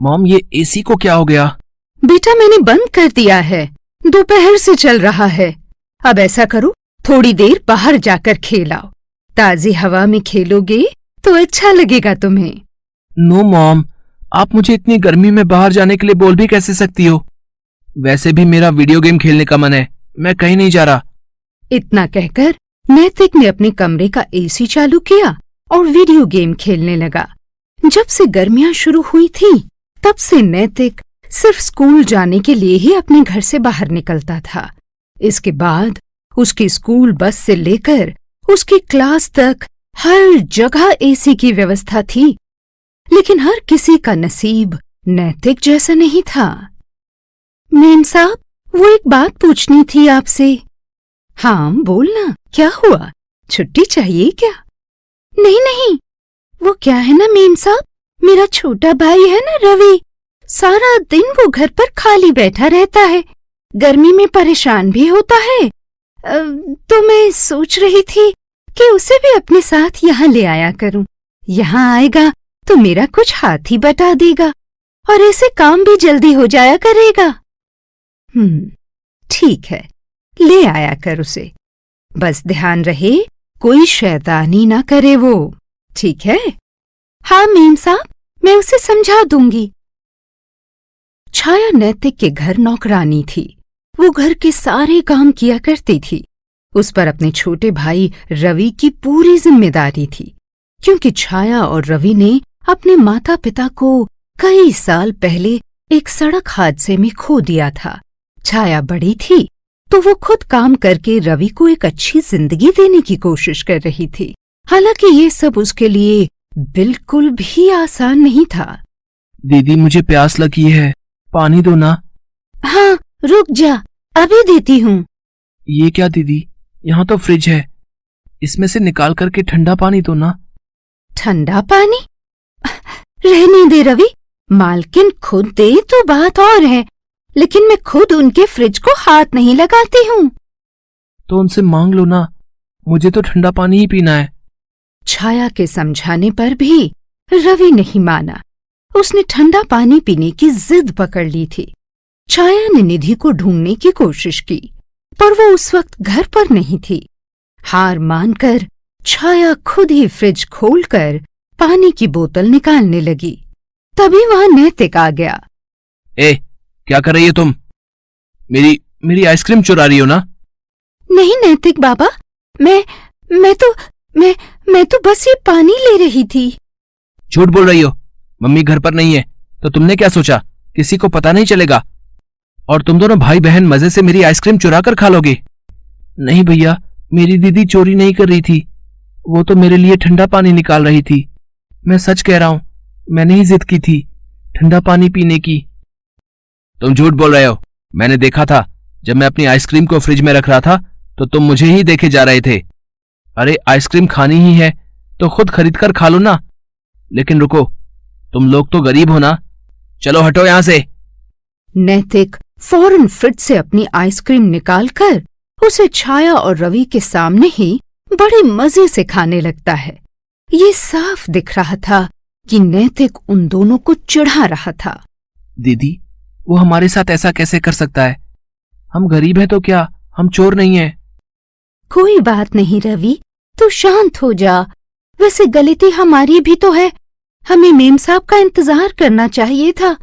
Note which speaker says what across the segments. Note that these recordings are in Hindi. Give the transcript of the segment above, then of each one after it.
Speaker 1: मॉम, ये एसी को क्या हो गया?
Speaker 2: बेटा मैंने बंद कर दिया है, दोपहर से चल रहा है। अब ऐसा करो, थोड़ी देर बाहर जाकर खेलाओ। ताजी हवा में खेलोगे तो अच्छा लगेगा तुम्हें।
Speaker 1: नो मॉम, आप मुझे इतनी गर्मी में बाहर जाने के लिए बोल भी कैसे सकती हो? वैसे भी मेरा वीडियो गेम खेलने का मन है, मैं कहीं नहीं जा रहा।
Speaker 2: इतना कहकर नैतिक ने अपने कमरे का एसी चालू किया और वीडियो गेम खेलने लगा। जब से गर्मियां शुरू हुई थी तब से नैतिक सिर्फ स्कूल जाने के लिए ही अपने घर से बाहर निकलता था। इसके बाद उसकी स्कूल बस से लेकर उसकी क्लास तक हर जगह एसी की व्यवस्था थी, लेकिन हर किसी का नसीब नैतिक जैसा नहीं था। मेम साहब, वो एक बात पूछनी थी आपसे। हाँ बोलना, क्या हुआ? छुट्टी चाहिए क्या? नहीं नहीं, वो क्या है ना मेम साहब, मेरा छोटा भाई है ना रवि, सारा दिन वो घर पर खाली बैठा रहता है, गर्मी में परेशान भी होता है। तो मैं सोच रही थी कि उसे भी अपने साथ यहाँ ले आया करूं। यहाँ आएगा तो मेरा कुछ हाथ ही बटा देगा और ऐसे काम भी जल्दी हो जाया करेगा। ठीक है, ले आया कर उसे, बस ध्यान रहे कोई शैतानी ना करे वो, ठीक है? हाँ मेम साहब, मैं उसे समझा दूंगी। छाया नैतिक के घर नौकरानी थी। वो घर के सारे काम किया करती थी। उस पर अपने छोटे भाई रवि की पूरी जिम्मेदारी थी, क्योंकि छाया और रवि ने अपने माता पिता को कई साल पहले एक सड़क हादसे में खो दिया था। छाया बड़ी थी तो वो खुद काम करके रवि को एक अच्छी जिंदगी देने की कोशिश कर रही थी। हालांकि ये सब उसके लिए बिल्कुल भी आसान नहीं था।
Speaker 1: दीदी, मुझे प्यास लगी है, पानी दो ना।
Speaker 2: हाँ रुक जा, अभी देती हूँ।
Speaker 1: ये क्या दीदी, यहाँ तो फ्रिज है, इसमें से निकाल करके ठंडा पानी दो ना।
Speaker 2: ठंडा पानी? रहने दे रवि, मालकिन खुद दे तो बात और है, लेकिन मैं खुद उनके फ्रिज को हाथ नहीं लगाती हूँ।
Speaker 1: तो उनसे मांग लो ना, मुझे तो ठंडा पानी ही पीना है।
Speaker 2: छाया के समझाने पर भी रवि नहीं माना। उसने ठंडा पानी पीने की जिद पकड़ ली थी। छाया ने निधि को ढूंढने की कोशिश की, पर वो उस वक्त घर पर नहीं थी। हार मानकर छाया खुद ही फ्रिज खोलकर पानी की बोतल निकालने लगी। तभी वहां नैतिक आ गया।
Speaker 1: ए, क्या कर रही हो तुम? मेरी आइसक्रीम चुरा रही हो ना?
Speaker 2: नहीं नैतिक बाबा, मैं तो बस ये पानी ले रही थी।
Speaker 1: झूठ बोल रही हो, मम्मी घर पर नहीं है तो तुमने क्या सोचा किसी को पता नहीं चलेगा और तुम दोनों भाई बहन मजे से मेरी आइसक्रीम चुरा कर खा लोगे? नहीं भैया, मेरी दीदी चोरी नहीं कर रही थी, वो तो मेरे लिए ठंडा पानी निकाल रही थी। मैं सच कह रहा हूं, मैंने ही जिद की थी ठंडा पानी पीने की। तुम झूठ बोल रहे हो, मैंने देखा था जब मैं अपनी आइसक्रीम को फ्रिज में रख रहा था तो तुम मुझे ही देखे जा रहे थे। अरे आइसक्रीम खानी ही है तो खुद खरीद कर खा लो ना। लेकिन रुको, तुम लोग तो गरीब हो ना, चलो हटो यहां से।
Speaker 2: नैतिक फौरन फ्रिज से अपनी आइसक्रीम निकालकर उसे छाया और रवि के सामने ही बड़े मजे से खाने लगता है। ये साफ दिख रहा था कि नैतिक उन दोनों को चिढ़ा रहा था।
Speaker 1: दीदी, वो हमारे साथ ऐसा कैसे कर सकता है? हम गरीब हैं तो क्या, हम चोर नहीं हैं।
Speaker 2: कोई बात नहीं रवि, तू शांत हो जा। वैसे गलती हमारी भी तो है, हमें मेम साहब का इंतजार करना चाहिए था।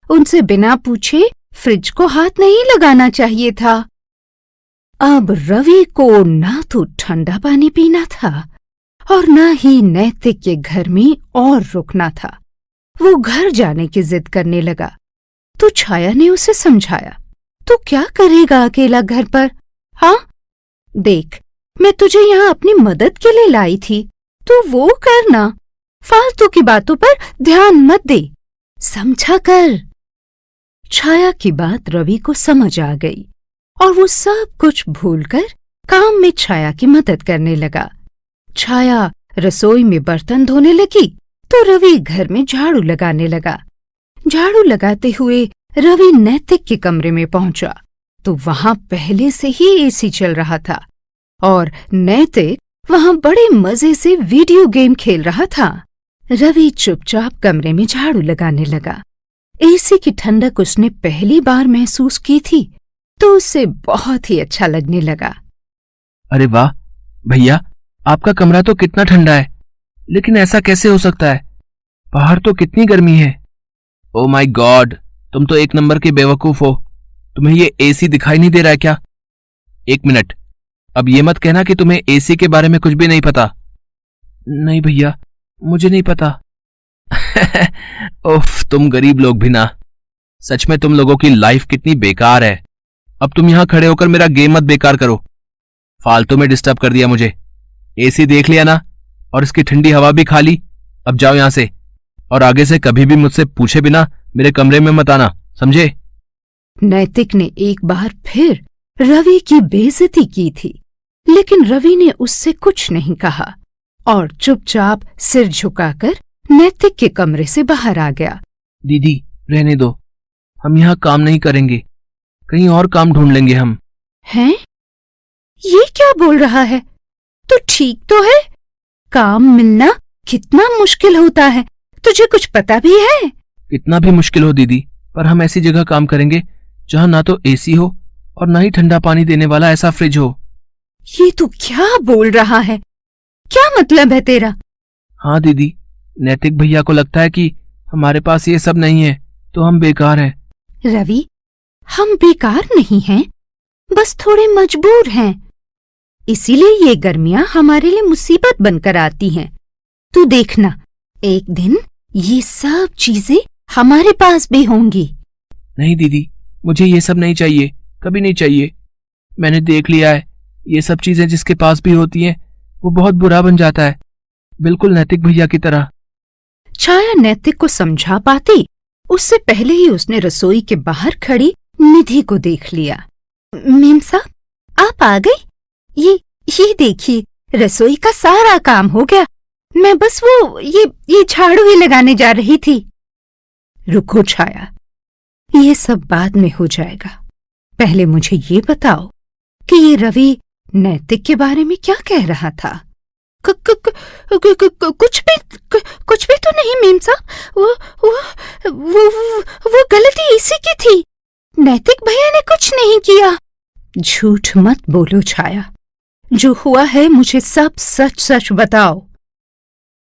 Speaker 2: उनसे बिना पूछे फ्रिज को हाथ नहीं लगाना चाहिए था। अब रवि को ना तो ठंडा पानी पीना था और ना ही नैतिक के घर में और रुकना था। वो घर जाने की जिद करने लगा तो छाया ने उसे समझाया, तू क्या करेगा अकेला घर पर? हाँ देख, मैं तुझे यहाँ अपनी मदद के लिए लाई थी, तू वो करना, फालतू की बातों पर ध्यान मत दे, समझा कर। छाया की बात रवि को समझ आ गई और वो सब कुछ भूलकर काम में छाया की मदद करने लगा। छाया रसोई में बर्तन धोने लगी तो रवि घर में झाड़ू लगाने लगा। झाड़ू लगाते हुए रवि नैतिक के कमरे में पहुंचा तो वहां पहले से ही एसी चल रहा था और नैतिक वहां बड़े मजे से वीडियो गेम खेल रहा था। रवि चुपचाप कमरे में झाड़ू लगाने लगा। एसी की ठंडक उसने पहली बार महसूस की थी तो उसे बहुत ही अच्छा लगने लगा।
Speaker 1: अरे वाह भैया, आपका कमरा तो कितना ठंडा है, लेकिन ऐसा कैसे हो सकता है? बाहर तो कितनी गर्मी है। ओ माय गॉड, तुम तो एक नंबर के बेवकूफ हो। तुम्हें ये एसी दिखाई नहीं दे रहा है क्या? एक मिनट, अब ये मत कहना कि तुम्हें एसी के बारे में कुछ भी नहीं पता। नहीं भैया, मुझे नहीं पता। उफ, तुम गरीब लोग भी ना। सच में तुम लोगों की लाइफ कितनी बेकार है। अब तुम यहां खड़े होकर मेरा गेम मत बेकार करो। फालतू में डिस्टर्ब कर दिया मुझे। एसी देख लिया ना, और इसकी ठंडी हवा भी खा ली। अब जाओ यहां से, और आगे से कभी भी मुझसे पूछे बिना मेरे कमरे में मत आना, समझे?
Speaker 2: नैतिक ने एक बार फिर रवि की बेइज्जती की थी, लेकिन रवि ने उससे कुछ नहीं कहा और चुपचाप सिर झुकाकर नैतिक के कमरे से बाहर आ गया।
Speaker 1: दीदी रहने दो, हम यहाँ काम नहीं करेंगे, कहीं और काम ढूंढ लेंगे हम।
Speaker 2: हैं? ये क्या बोल रहा है? तो ठीक तो है, काम मिलना कितना मुश्किल होता है, तुझे कुछ पता भी है?
Speaker 1: कितना भी मुश्किल हो दीदी, पर हम ऐसी जगह काम करेंगे जहाँ ना तो एसी हो और ना ही ठंडा पानी देने वाला ऐसा फ्रिज हो।
Speaker 2: ये तू क्या बोल रहा है? क्या मतलब है तेरा?
Speaker 1: हाँ दीदी, नैतिक भैया को लगता है कि हमारे पास ये सब नहीं है तो हम बेकार हैं।
Speaker 2: रवि, हम बेकार नहीं हैं, बस थोड़े मजबूर हैं। इसीलिए ये गर्मियां हमारे लिए मुसीबत बनकर आती हैं। तू देखना, एक दिन ये सब चीजें हमारे पास भी होंगी।
Speaker 1: नहीं दीदी, मुझे ये सब नहीं चाहिए, कभी नहीं चाहिए। मैंने देख लिया है, ये सब चीजें जिसके पास भी होती हैं वो बहुत बुरा बन जाता है, बिल्कुल नैतिक भैया की तरह।
Speaker 2: छाया नैतिक को समझा पाती उससे पहले ही उसने रसोई के बाहर खड़ी निधि को देख लिया। मेम साहब, आप आ गई? ये देखिए, रसोई का सारा काम हो गया। मैं बस ये झाड़ू ही लगाने जा रही थी। रुको छाया, ये सब बाद में हो जाएगा। पहले मुझे ये बताओ कि ये रवि नैतिक के बारे में क्या कह रहा था? कुछ भी तो नहीं मेम साहब। वो गलती इसी की थी। नैतिक भैया ने कुछ नहीं किया। झूठ मत बोलो छाया, जो हुआ है मुझे सब सच सच बताओ।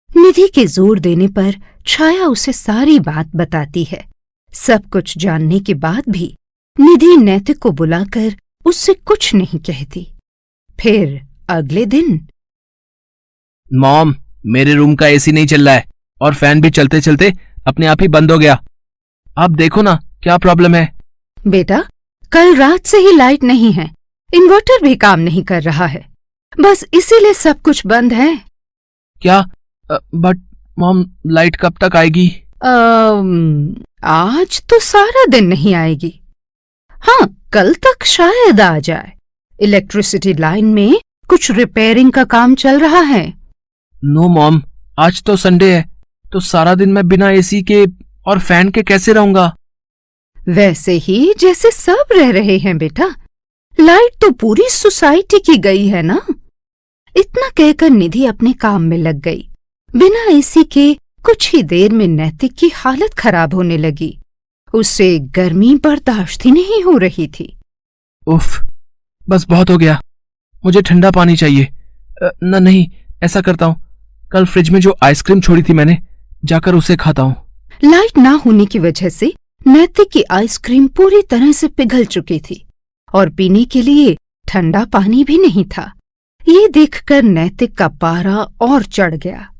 Speaker 2: निधि के जोर देने पर छाया उसे सारी बात बताती है। सब कुछ जानने के बाद भी निधि नैतिक को बुलाकर उससे कुछ नहीं कहती। फिर अगले दिन,
Speaker 1: मॉम, मेरे रूम का एसी नहीं चल रहा है और फैन भी चलते चलते अपने आप ही बंद हो गया। आप देखो ना क्या प्रॉब्लम है।
Speaker 2: बेटा, कल रात से ही लाइट नहीं है, इन्वर्टर भी काम नहीं कर रहा है, बस इसीलिए सब कुछ बंद है।
Speaker 1: क्या? बट मॉम, लाइट कब तक आएगी?
Speaker 2: आज तो सारा दिन नहीं आएगी। हाँ, कल तक शायद आ जाए। इलेक्ट्रिसिटी लाइन में कुछ रिपेयरिंग का काम चल रहा है।
Speaker 1: नो मॉम, आज तो संडे है, तो सारा दिन मैं बिना एसी के और फैन के कैसे रहूंगा?
Speaker 2: वैसे ही जैसे सब रह रहे हैं बेटा। लाइट तो पूरी सोसाइटी की गई है ना। इतना कहकर निधि अपने काम में लग गई। बिना एसी के कुछ ही देर में नैतिक की हालत खराब होने लगी। उसे गर्मी बर्दाश्त ही नहीं हो रही थी।
Speaker 1: उफ, बस बहुत हो गया, मुझे ठंडा पानी चाहिए। नहीं, ऐसा करता हूँ, कल फ्रिज में जो आइसक्रीम छोड़ी थी मैंने, जाकर उसे खाता हूँ।
Speaker 2: लाइट ना होने की वजह से नैतिक की आइसक्रीम पूरी तरह से पिघल चुकी थी और पीने के लिए ठंडा पानी भी नहीं था। ये देखकर नैतिक का पारा और चढ़ गया।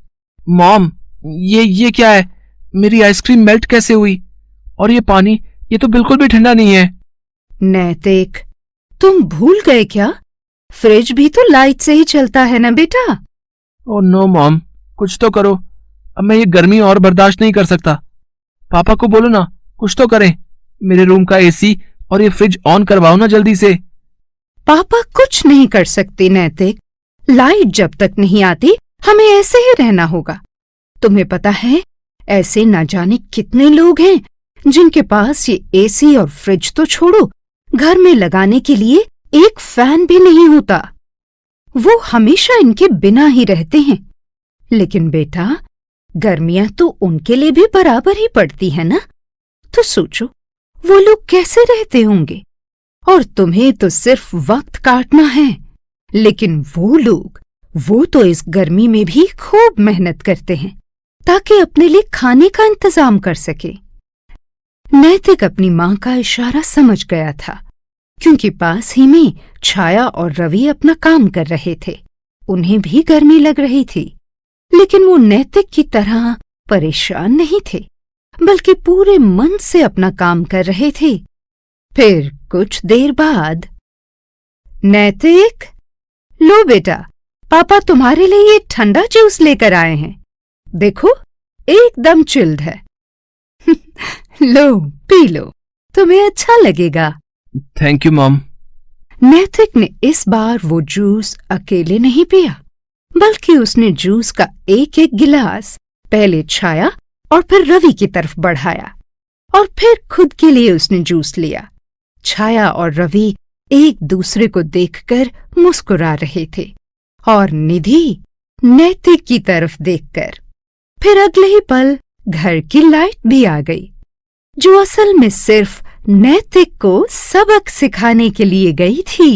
Speaker 1: मॉम, ये क्या है? मेरी आइसक्रीम मेल्ट कैसे हुई? और ये पानी, ये तो बिल्कुल भी ठंडा नहीं है।
Speaker 2: नैतिक, तुम भूल गए क्या? फ्रिज भी तो लाइट से ही चलता है ना बेटा।
Speaker 1: ओह नो मॉम, कुछ तो करो, अब मैं ये गर्मी और बर्दाश्त नहीं कर सकता। पापा को बोलो ना, कुछ तो करें, मेरे रूम का एसी और ये फ्रिज ऑन करवाओ ना जल्दी से।
Speaker 2: पापा कुछ नहीं कर सकते नैतिक। लाइट जब तक नहीं आती हमें ऐसे ही रहना होगा। तुम्हें पता है, ऐसे न जाने कितने लोग हैं जिनके पास ये एसी और फ्रिज तो छोड़ो, घर में लगाने के लिए एक फैन भी नहीं होता। वो हमेशा इनके बिना ही रहते हैं। लेकिन बेटा, गर्मियां तो उनके लिए भी बराबर ही पड़ती है ना। तो सोचो वो लोग कैसे रहते होंगे। और तुम्हें तो सिर्फ वक्त काटना है, लेकिन वो तो इस गर्मी में भी खूब मेहनत करते हैं ताकि अपने लिए खाने का इंतजाम कर सके। नैतिक अपनी मां का इशारा समझ गया था, क्योंकि पास ही में छाया और रवि अपना काम कर रहे थे। उन्हें भी गर्मी लग रही थी, लेकिन वो नैतिक की तरह परेशान नहीं थे, बल्कि पूरे मन से अपना काम कर रहे थे। फिर कुछ देर बाद, नैतिक, लो बेटा, पापा तुम्हारे लिए ये ठंडा जूस लेकर आए हैं। देखो, एकदम चिल्ड है। लो, पी लो, तुम्हें अच्छा लगेगा।
Speaker 1: Thank you mom.
Speaker 2: नैतिक ने इस बार वो जूस अकेले नहीं पिया, बल्कि उसने जूस का एक एक गिलास पहले छाया और फिर रवि की तरफ बढ़ाया, और फिर खुद के लिए उसने जूस लिया। छाया और रवि एक दूसरे को देखकर मुस्कुरा रहे थे, और निधि नैतिक की तरफ देखकर। फिर अगले ही पल घर की लाइट भी आ गई, जो असल में सिर्फ नैतिक को सबक सिखाने के लिए गई थी।